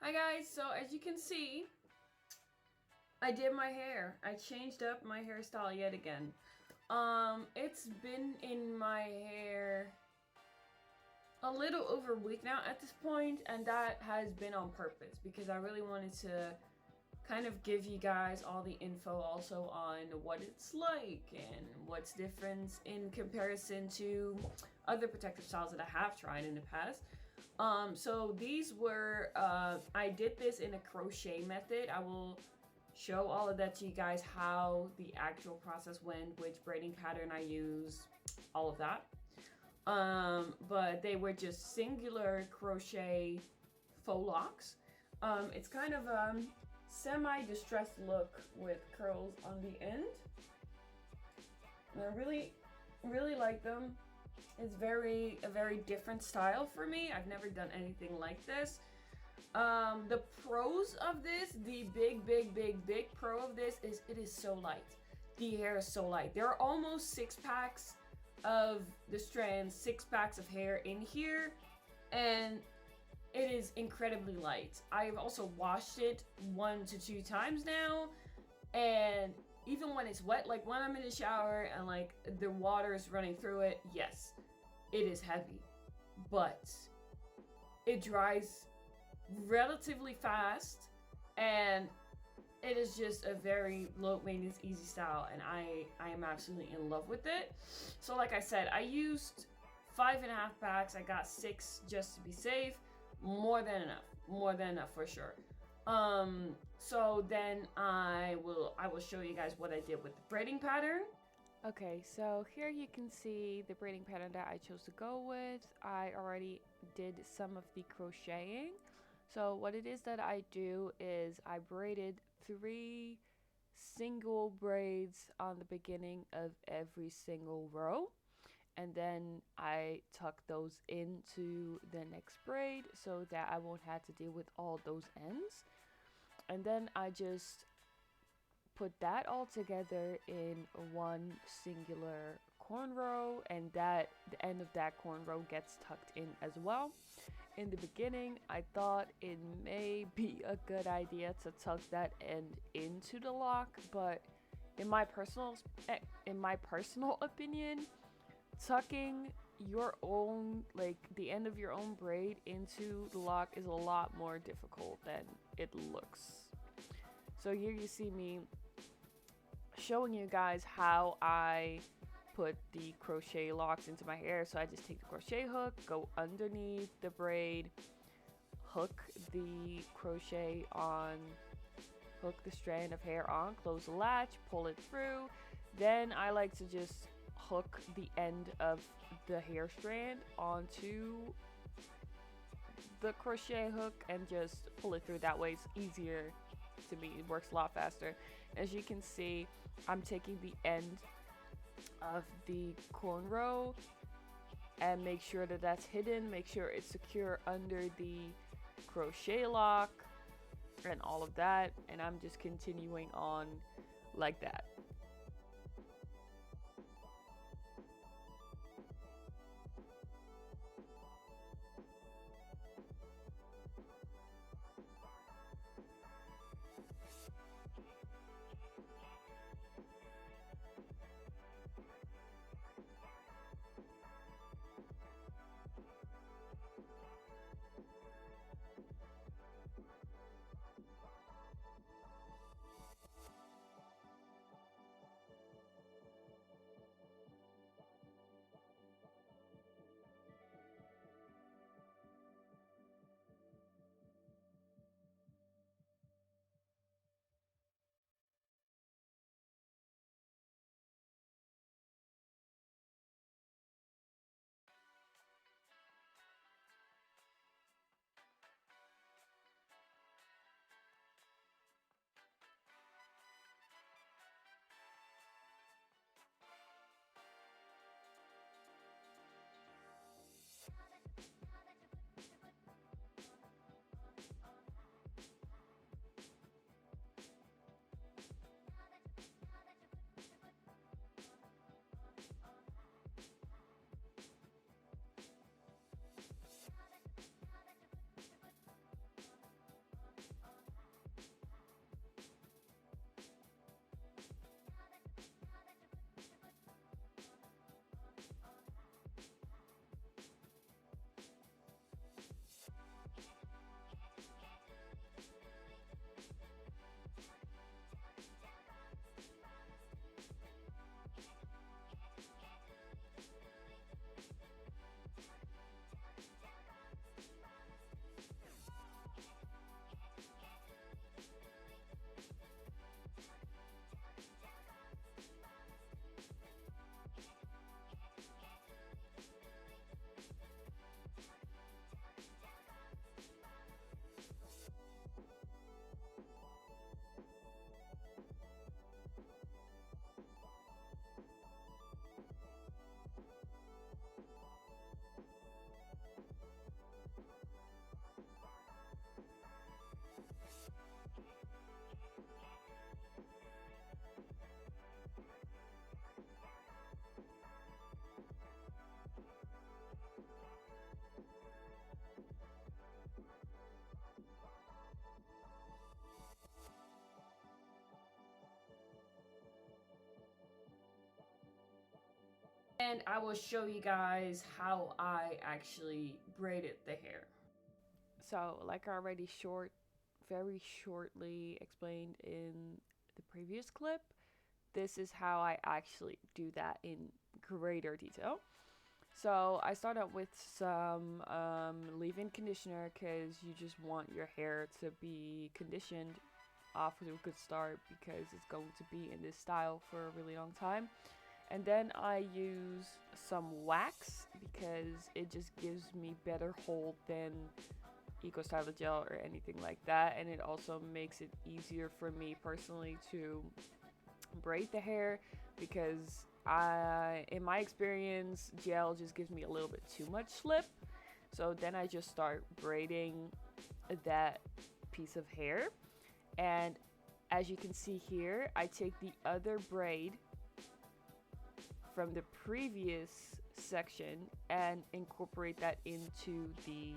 Hi guys, so as you can see, I did my hair. I changed up my hairstyle yet again. It's been in my hair a little over a week now at this point, and that has been on purpose because I really wanted to kind of give you guys all the info also on what it's like and what's different in comparison to other protective styles that I have tried in the past. So these were, I did this in a crochet method. I will show all of that to you guys, how the actual process went, which braiding pattern I use, all of that. But they were just singular crochet faux locks. It's kind of a semi-distressed look with curls on the end. And I really like them. It's a very different style for me. I've never done anything like this. The pros of this, the big pro of this is it is so light. The hair is so light. There are almost 6 packs of the strands, 6 packs of hair in here, and it is incredibly light. I've also washed it 1 to 2 times now, and even when it's wet, like when I'm in the shower and like the water is running through it, yes, it is heavy, but it dries relatively fast, and it is just a very low maintenance, easy style, and I am absolutely in love with it. So like I said, I used 5.5 packs. I got 6 just to be safe. More than enough for sure. So then I will show you guys what I did with the braiding pattern. Okay, so here you can see the braiding pattern that I chose to go with. I already did some of the crocheting. So what it is that I do is I braided 3 single braids on the beginning of every single row, and then I tuck those into the next braid so that I won't have to deal with all those ends. And then I just put that all together in one singular cornrow, and that the end of that cornrow gets tucked in as well. In the beginning, I thought it may be a good idea to tuck that end into the lock, but in my personal opinion, tucking your own, like the end of your own braid into the lock is a lot more difficult than it looks. So here you see me showing you guys how I put the crochet locks into my hair. So I just take the crochet hook, go underneath the braid, hook the crochet on, hook the strand of hair on, close the latch, pull it through. Then I like to just hook the end of the hair strand onto the crochet hook and just pull it through. That way it's easier to me. It works a lot faster. As you can see, I'm taking the end of the cornrow and make sure that that's hidden, make sure it's secure under the crochet lock and all of that, and I'm just continuing on like that. and I will show you guys how I actually braided the hair. So, like I already very shortly explained in the previous clip, this is how I actually do that in greater detail. So I start out with some leave-in conditioner because you just want your hair to be conditioned off to a good start because it's going to be in this style for a really long time. And then I use some wax because it just gives me better hold than Eco Styler gel or anything like that, and it also makes it easier for me personally to braid the hair because in my experience, gel just gives me a little bit too much slip. So then I just start braiding that piece of hair, and as you can see here, I take the other braid from the previous section and incorporate that into the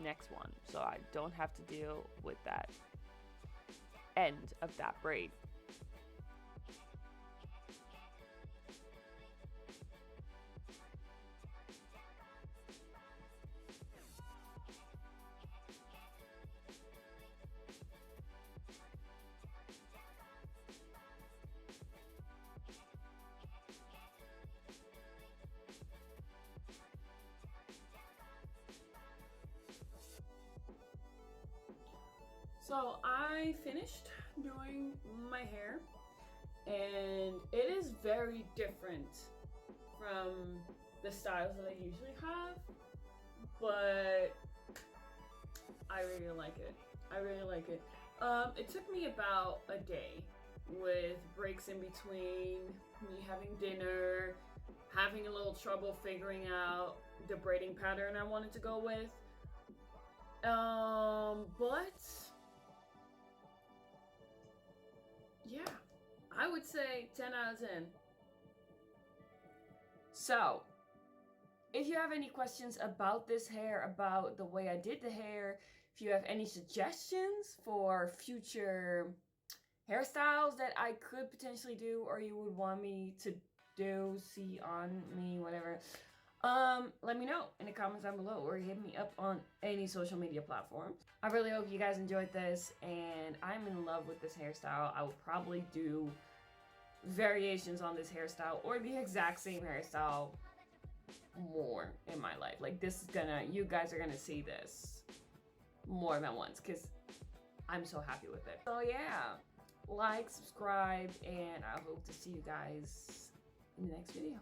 next one, so I don't have to deal with that end of that braid. So I finished doing my hair, and it is very different from the styles that I usually have, but I really like it. I really like it. It took me about a day with breaks in between, me having dinner, having a little trouble figuring out the braiding pattern I wanted to go with. But yeah, I would say 10 out of 10. So, if you have any questions about this hair, about the way I did the hair, if you have any suggestions for future hairstyles that I could potentially do or you would want me to do, see on me, whatever, let me know in the comments down below or hit me up on any social media platforms. I really hope you guys enjoyed this, and I'm in love with this hairstyle. I will probably do variations on this hairstyle or the exact same hairstyle more in my life. Like, this is you guys are gonna see this more than once because I'm so happy with it. So yeah, like, subscribe, and I hope to see you guys in the next video.